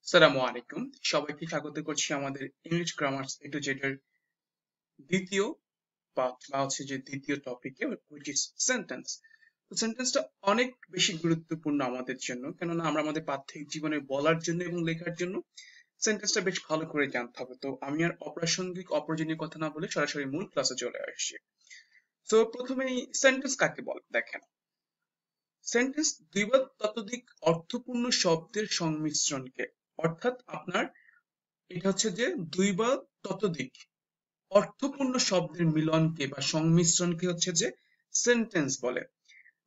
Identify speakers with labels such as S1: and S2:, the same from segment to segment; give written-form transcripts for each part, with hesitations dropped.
S1: আসসালামু আলাইকুম। সবাইকে স্বাগত করছি আমাদের English grammar A to Z এর দ্বিতীয় পার্ট বা হচ্ছে যে দ্বিতীয় টপিকে which is সেন্টেন্স। তো সেন্টেন্সটা অনেক বেশি গুরুত্বপূর্ণ আমাদের জন্য, কেননা আমরা আমাদের পাঠ্যিক জীবনে বলার জন্য এবং লেখার জন্য সেন্টেন্সটা বেশ ভালো করে জানতে হবে। তো আমি আর অপ্রাসঙ্গিক অপ্রয়োজনীয় কথা না বলে সরাসরি মূল ক্লাসে চলে আসছি। তো প্রথমেই সেন্টেন্স কাকে বলে দেখেন। সেন্টেন্স দুই বা ততোধিক অর্থপূর্ণ শব্দের সংমিশ্রণকে, অর্থাৎ আপনার এটা হচ্ছে যে দুই বা ততোধিক অর্থপূর্ণ শব্দের মিলনকে বা সংমিশ্রণকে হচ্ছে যে সেন্টেন্স বলে।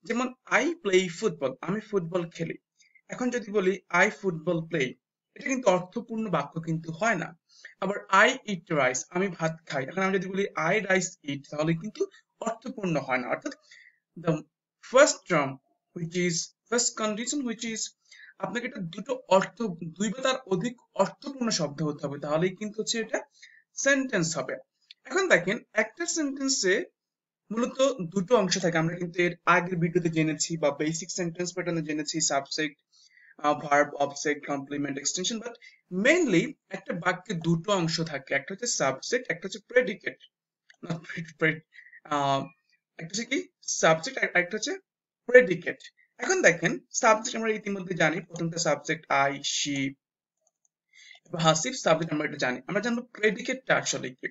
S1: যেমন আই প্লে ফুটবল, আমি ফুটবল খেলি। এখন যদি বলি আই ফুটবল প্লে, এটা কিন্তু অর্থপূর্ণ বাক্য কিন্তু হয় না। আবার আই ইট রাইস, আমি ভাত খাই। এখন আমি যদি বলি আই রাইস ইট, তাহলে কিন্তু অর্থপূর্ণ হয় না। অর্থাৎ the first term which is first condition which is আপনাকে এটা দুটো অর্থ, দুই বা তার অধিক অর্থপূর্ণ শব্দ হতে হবে, তাহলেই কিন্তু হচ্ছে এটা সেন্টেন্স হবে। এখন দেখেন একটা সেন্টেন্সে মূলত দুটো অংশ থাকে। আমরা কিন্তু এর আগের ভিডিওতে জেনেছি বা বেসিক সেন্টেন্স প্যাটার্নে জেনেছি subject, verb, object, complement, extension. But mainly একটা বাক্যে দুটো অংশ থাকে, একটা হচ্ছে সাবজেক্ট, একটা হচ্ছে প্রেডিকেট। একটা হচ্ছে কি সাবজেক্ট, আর একটা হচ্ছে প্রেডিকেট। এখন দেখেন সাবজেক্ট আমরা ইতিমধ্যে জানি, প্রথমটা subject I, she, Hasib. Subject আমরা এটা জানি। আমরা জানবো প্রেডিকেটটা আসলে কি।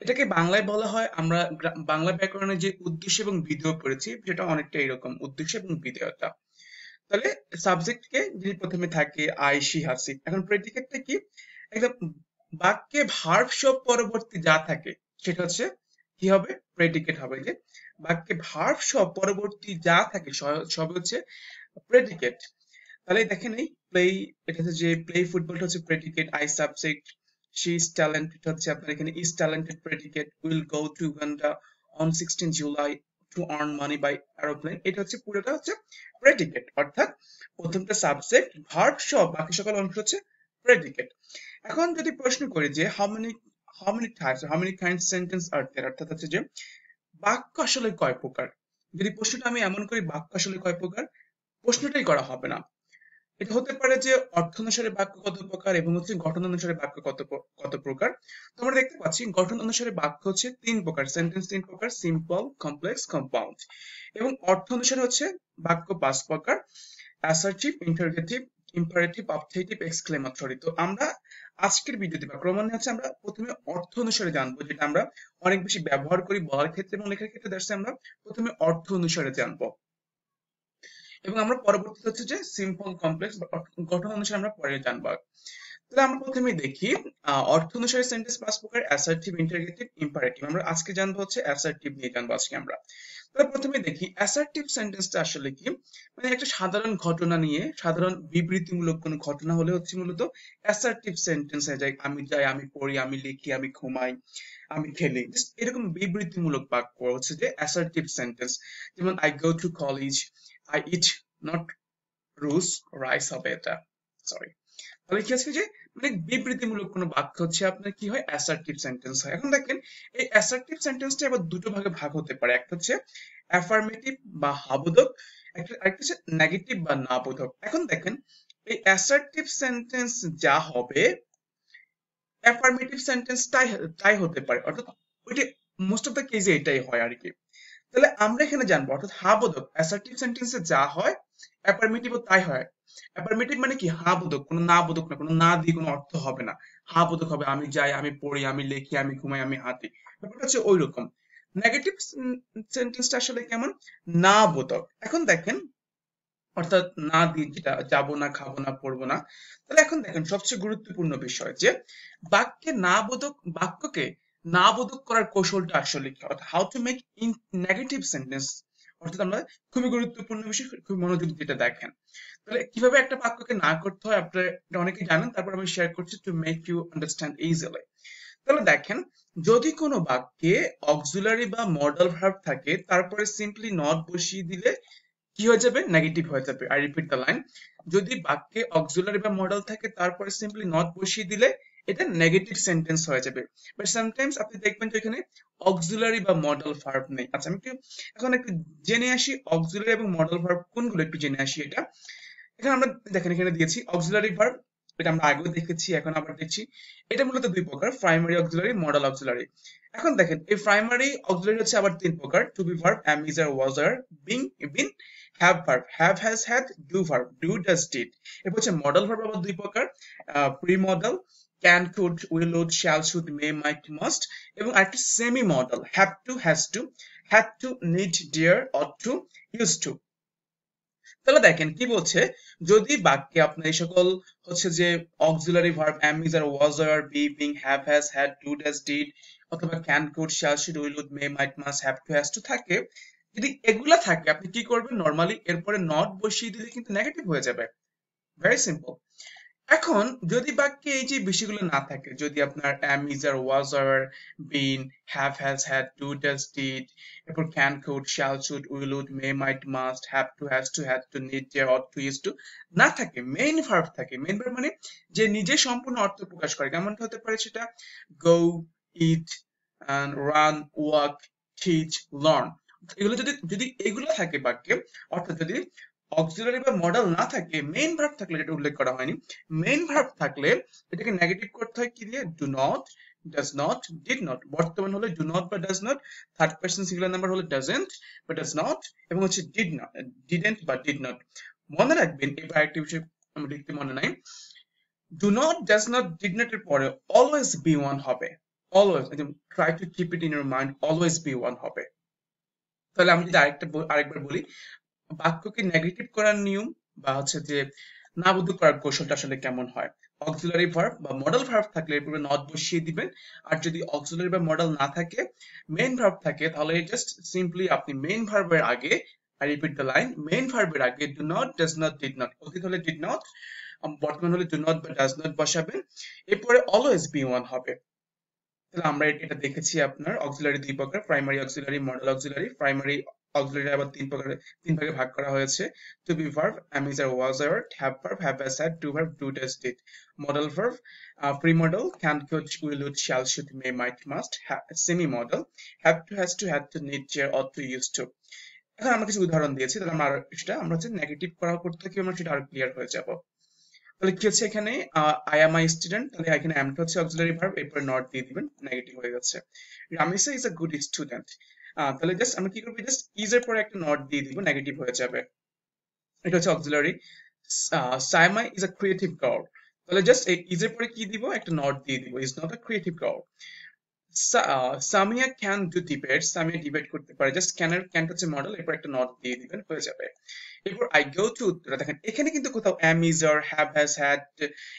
S1: এটাকে বাংলায় বলা হয়, আমরা বাংলা ব্যাকরণে যে উদ্দেশ্য এবং বিধেয় পড়েছি সেটা অনেকটা এরকম, উদ্দেশ্য এবং বিধেয়তা। তাহলে সাবজেক্টকে যদি প্রথমে থাকে আই, শি, হাসিব, এখন প্রেডিকেটটা কি, একদম বাক্যে ভার্ব সব পরবর্তী যা থাকে সেটা হচ্ছে কি হবে, প্রেডিকেট হবে। যে বাক্যে ভার্ব সব পরবর্তী যা থাকে সব হচ্ছে প্রেডিকেট। তাহলে দেখেন এই প্লে, এটা হচ্ছে যে প্লে ফুটবলটা হচ্ছে predicate, I subject, she is talented হচ্ছে আপনার এখানে is talented predicate, will go to Uganda on 16 July to earn money by aeroplane, এটা হচ্ছে পুরোটা হচ্ছে প্রেডিকেট। অর্থাৎ প্রথমটা সাবজেক্ট, ভার্ব সব বাকি সকল অংশ হচ্ছে প্রেডিকেট। এখন যদি প্রশ্ন করি যে how many types, how many kind sentence are there, অর্থাৎ হচ্ছে যে বাক্য আসলে কয় প্রকার, যদি প্রশ্নটা আমি এমন করি বাক্য আসলে কয় প্রকার, প্রশ্নটাই করা হবে না। এটা হতে পারে যে অর্থ অনুসারে বাক্য কত প্রকার এবং হচ্ছে গঠন অনুসারে বাক্য কত প্রকার। তো আমরা দেখতে পাচ্ছি গঠন অনুসারে বাক্য হচ্ছে তিন প্রকার, সেন্টেন্স তিন প্রকার, সিম্পল, কমপ্লেক্স, কম্পাউন্ড। এবং অর্থ অনুসারে হচ্ছে বাক্য পাঁচ প্রকার, assertive, interrogative, imperative, objective, exclamatory. তো আমরা আজকের ভিডিওতে বা ক্রমান্বয়ে হচ্ছে আমরা প্রথমে অর্থ অনুসারে জানবো, যেটা আমরা অনেক বেশি ব্যবহার করি বলার ক্ষেত্রে এবং লেখার ক্ষেত্রে। দ্যাটস আমরা প্রথমে অর্থ অনুসারে জানবো এবং আমরা পরবর্তীতে হচ্ছে যে সিম্পল, কমপ্লেক্স বা গঠন অনুসারে আমরা পরে জানবো। তাহলে আমরা প্রথমে দেখি অর্থ অনুসারে সেন্টেন্স পাঁচ প্রকার, অ্যাসার্টিভ, ইন্টারোগেটিভ, ইম্পারেটিভ। আমরা আজকে জানবো হচ্ছে অ্যাসার্টিভ নিয়ে জানবো আজকে আমরা। তাহলে প্রথমে দেখি অ্যাসার্টিভ সেন্টেন্সটা আসলে কি। মানে একটা সাধারণ ঘটনা নিয়ে, সাধারণ বিবৃতিমূলক কোনো ঘটনা হলে হচ্ছে মূলত অ্যাসার্টিভ সেন্টেন্স হয়ে যায়। আমি যাই, আমি পড়ি, আমি লিখি, আমি ঘুমাই, আমি খেলি, Just এরকম বিবৃতিমূলক বাক্য হচ্ছে যে অ্যাসার্টিভ সেন্টেন্স। যেমন I go to college, I eat not রুস, রাইস হবে এটা, সরি। তাহলে কি আছে যে মানে বিবৃতিমূলক কোনো বাক্য হচ্ছে আপনার কি হয়, অ্যাসার্টিভ সেন্টেন্স হয়। এখন দেখেন এই অ্যাসার্টিভ সেন্টেন্সটা আবার দুটো ভাগে ভাগ হতে পারে, একটা হচ্ছে অ্যাফার্মেটিভ বা হাবোধক, আরেকটা হচ্ছে নেগেটিভ বা না বোধক। এখন দেখেন এই অ্যাসার্টিভ সেন্টেন্স যা হবে, অ্যাফার্মেটিভ সেন্টেন্স তাই হতে পারে, অর্থাৎ ওইটা মোস্ট অফ দ্য কেসে এটাই হয় আর কি। তাহলে আমরা এখানে জানবো অর্থাৎ হা বোধক অ্যাসার্টিভ সেন্টেন্সে যা হয় অ্যাফার্মেটিভও তাই হয়। অ্যাফার্মেটিভ মানে কি হা বোধক, কোনো না বোধক না, কোনো না দিয়ে কোনো অর্থ হবে না। হা বোধক হবে, আমি যাই, আমি পড়ি, আমি লিখি, আমি ঘুমাই, আমি হাঁটি। ব্যাপারটা হচ্ছে ওই রকম। নেগেটিভ সেন্টেন্সটা আসলে কেমন, না বোধক। এখন দেখেন অর্থাৎ না দিয়ে, যেটা যাবো না, খাবো না, পড়বো না। তাহলে এখন দেখেন সবচেয়ে গুরুত্বপূর্ণ বিষয় যে বাক্যে না বোধক, বাক্যকে না বোধক করার কৌশলটা আসলে কি, অর্থাৎ how to make in negative sentence. অর্থাৎ আমরা খুবই গুরুত্বপূর্ণ বিষয়, খুব মনোযোগ দিয়ে এটা দেখেন। তাহলে কিভাবে একটা বাক্যকে না করতে হয় আপনারা এটা অনেকেই জানেন, তারপর আমি শেয়ার করছি to make you understand easily. তাহলে দেখেন যদি কোনো বাক্যে অক্সিলারি বা মডাল ভার্ব থাকে, তারপরে সিম্পলি নট বসিয়ে দিলে কি হয়ে যাবে, নেগেটিভ হয়ে যাবে। আই রিপিট দ্য লাইন, যদি বাক্যে অক্সিলারি বা মডেল থাকে তারপরে সিম্পলি নট বসিয়ে দিলে এটা নেগেটিভ সেন্টেন্স হয়ে যাবে। বাট সামটাইমস আপনি দেখবেন যে এখানে অক্সিলারি বা মডেল ভার্ব নেই। আচ্ছা আমি এখন একটু জেনে আসি অক্সিলারি এবং মডেল ভার্ব কোনগুলো, একটু জেনে আসি এটা। এখানে আমরা দেখেন এখানে দিয়েছি অক্সিলারি ভার্ব এটা আমরা আগেও দেখেছি, এখন আবার দেখছি। এটা মূলত দুই প্রকার, প্রাইমারি অক্সিলারি, মডেল অক্সিলারি। এখন দেখেন এই প্রাইমারি অক্সিলারি হচ্ছে আবার তিন প্রকার, to be verb, am, is, are, was, are, being, been, have verb, have, has, had, do verb, do, does, did। এরপর হচ্ছে মডেল ভার্ব আবার দুই প্রকার, pre model, can, could, will, would, shall, should, may, might, must, এবং আরেকটা semi model, have to, has to, had to, need, dare, ought to, used to। তাহলে দেখেন কি বলছে, যদি বাক্যে আপনার এই সকল হচ্ছে যে auxiliary verb am, is, are, was, are, be, being, have, has, had, do, does, did অথবা can, could, shall, should, will, would, may, might, must, have to, has to থাকে, যদি এগুলা থাকে আপনি কি করবেন, নরমালি এরপরে নট বসিয়ে দিলে কিন্তু নেগেটিভ হয়ে যাবে। Very simple. এখন যদি বাক্যে এই যে বিষয়গুলো না থাকে, যদি আপনার am, is, are, was, are, been, have, has, had, do, does, did, এরপর can, could, shall, should, will, would, may, might, must, have to, has to, had to, need, dare, ought to, used to না থাকে, main verb থাকে। Main verb মানে যে নিজে সম্পূর্ণ অর্থ প্রকাশ করে। কেমনটা হতে পারে সেটা, go, eat, and run, walk, teach, learn। এগুলো যদি যদি এগুলো থাকে বাক্যে, অর্থাৎ যদি অক্সিলারি বা মডেল না থাকে, মেইন ভার্ব থাকলে, যেটা উল্লেখ করা হয়নি, মেইন ভার্ব থাকলে এটাকে নেগেটিভ করতে হয় কি দিয়ে, do not, does not, did not. বর্তমান হলে ডু নট বা does not, third person singular number হলে ডাজেন্ট বা ডাজ নট, এবং হচ্ছে ডিড নট, ডিডেন্ট বা ডিড নট। মনে রাখবেন এবার আরেকটি বিষয় আমার লিখতে মনে নাই, do not, does not, did not এর পরে অলওয়েজ বি ওয়ান হবে। Always, try to keep it in your mind, always be one হবে। তাহলে আমি যদি আরেকবার বলি, বাক্যকে নেগেটিভ করার নিয়ম বা হচ্ছে যে নাবুদ করার কৌশলটা আসলে কেমন হয়, অক্সিলারি ভার্ব বা মডেল ভার্ব থাকলে এরপরে নট বসিয়ে দিবেন, আর যদি অক্সিলারি বা মডেল না থাকে, মেইন ভার্ব থাকে, তাহলে জাস্ট সিম্পলি আপনি মেইন ভার্বের আগে, I repeat the line, main ভার্বের আগে do not, does not, did not, অতীত হলে ডিড নট, বর্তমান হলে ডু নট বা ডাজ নট বসাবেন, এরপরে অলওয়েজ বি ওয়ান হবে। তাহলে আমরা এটা দেখেছি আপনার অক্সিলারি দুই প্রকার, primary auxiliary, modal auxiliary. Primary auxiliary আবার তিন ভাগে ভাগ করা হয়েছে, to be verb, am, is, are, was, are, have verb, have, has, had, do verb, do, does, did। Modal verb, pre model, can, could, will, would, shall, should, may, might, must। Semi model, have to, has to, had to, need, share, ought to, used to। এখন আমরা কিছু উদাহরণ দিয়েছি, তাহলে আমরা হচ্ছে negative করতে কি আমরা সেটা আরো ক্লিয়ার হয়ে যাব। তাহলে কি হচ্ছে এখানে, আই এম আই স্টুডেন্ট, তাহলে এখানে আমটা হচ্ছে অক্সিলারি ভার্ব, এরপর নট দিয়ে দিবেন, নেগেটিভ হয়ে যাচ্ছে। Ramisa is a good student, তাহলে জাস্ট আমরা কি করবো, জাস্ট ইজ এর পরে একটা নট দিয়ে দিব, নেগেটিভ হয়ে যাবে। এটা হচ্ছে auxiliary. Saima is a creative girl, তাহলে জাস্ট এই ইজ এর পরে কি দিব, একটা নট দিয়ে দিব, is not a creative girl. Samia can do debate, Samia debate করতে পারে, জাস্ট ক্যানটা হচ্ছে মডেল, এরপর একটা নট দিয়ে দিবেন, হয়ে যাবে। এরপর আই গো টু উত্তরা, দেখেন এখানে কিন্তু কোথাও am, is, are, have, has, had,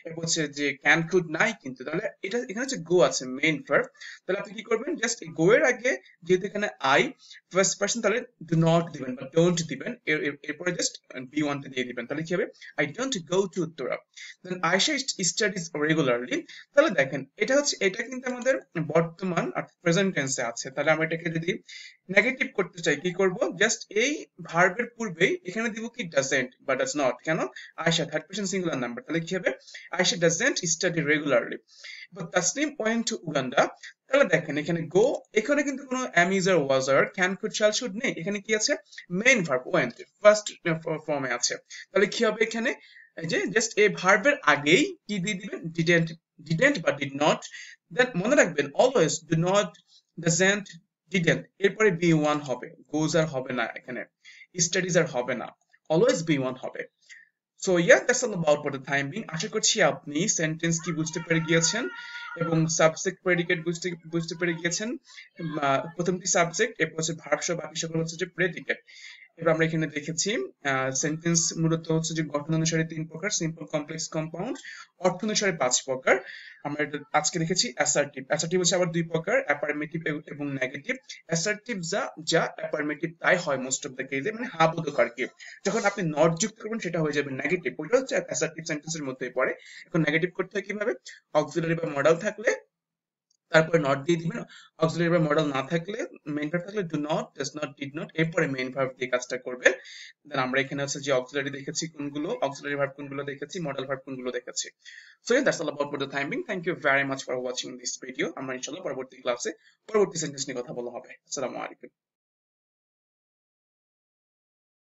S1: এরপর হচ্ছে যে can, could নাই কিন্তু, তাহলে এটা এখানে হচ্ছে go আছে, মেইন ভার্ব। তাহলে আপনি কি করবেন, জাস্ট go এর আগে যেহেতু এখানে I ফার্স্ট পারসন, তাহলে do not দিবেন বা don't দিবেন, এরপরে জাস্ট be one তে দিয়ে দিবেন, তাহলে কি হবে, I don't go to Uttara. Then Ayesha studies regularly, তাহলে দেখেন এটা কিন্তু আমাদের বর্তমান প্রেজেন্ট টেন্সে আছে, তাহলে আমরা এটাকে যদি নেগেটিভ করতে চাই কি করব, জাস্ট এই ভার্বের পূর্বেই এখানে দিব কি ডাজেন্ট বা ডাজ নট, কেন, Ayesha third person singular number, তাহলে কি হবে, Ayesha doesn't study regularly. But Tasnim went to Uganda, তাহলে দেখেন এখানে গো, এখানে কিন্তু কোনো am, is, are, was, are, can, could, shall, should নেই, এখানে কি আছে, মেইন ভার্ব ওয়েন্ট ফার্স্ট ফর্মে আছে, তাহলে কি হবে এখানে, এই যে জাস্ট এই ভার্বের আগেই কি দিয়ে দিবেন, ডিডেন্ট বা ডিড নট। দেন মনে রাখবেন always do not, doesn't, didn't, এরপরে বি ওয়ান হবে, গোজ আর হবে না, এখানে স্টাডিজ আর হবে না, অলওয়েজ বি ওয়ান হবে। So yeah, that's all about for the time being. আশা করছি আপনি সেন্টেন্স কি বুঝতে পেরে গিয়েছেন এবং সাবজেক্ট প্রেডিকেট বুঝতে পেরে গিয়েছেন। প্রথমটি সাবজেক্ট, এরপর হচ্ছে ভার্ব সহ বাকি সকল হচ্ছে যে প্রেডিকেট। এবার আমরা এখানে দেখেছি সেন্টেন্স মূলত হচ্ছে যে গঠন অনুসারে তিন প্রকার, সিম্পল, কমপ্লেক্স, কম্পাউন্ড, অর্থ অনুসারে পাঁচ প্রকার। আমরা এটা আজকে দেখেছি অ্যাসার্টিভ। অ্যাসার্টিভ হচ্ছে আবার দুই প্রকার, অ্যাফার্মেটিভ এবং নেগেটিভ। অ্যাসার্টিভ যা অ্যাফার্মেটিভ তাই হয় মোস্ট অফ দ্য কেসে, মানে হ্যাঁ বোধক আর কি। যখন আপনি নট যুক্ত করবেন সেটা হয়ে যাবে নেগেটিভ, ওইটা হচ্ছে অ্যাসার্টিভ সেন্টেন্সের মধ্যেই পড়ে। এখন নেগেটিভ করতে হয় কিভাবে, অক্সিলারি বা মডেল থাকলে তারপরে নট দিয়ে দিবেন, অক্সিলারি বা মডেল না থাকলে, মেইন ভার্ব থাকলে do not, does not, did not, এরপরে মেইন ভার্ব দিয়ে কাজটা করবেন। দেন আমরা এখানে হচ্ছে যে অক্সিলারি দেখেছি কোনগুলো, অক্সিলারি ভার্ব কোনগুলো দেখেছি, মডেল ভার্ব কোনগুলো দেখেছি। So that's all about for the time being. Thank you very much for watching this video. আমরা ইনশাআল্লাহ পরবর্তী ক্লাসে পরবর্তী সেন্টেন্স নিয়ে কথা বলা হবে। আসসালামু আলাইকুম।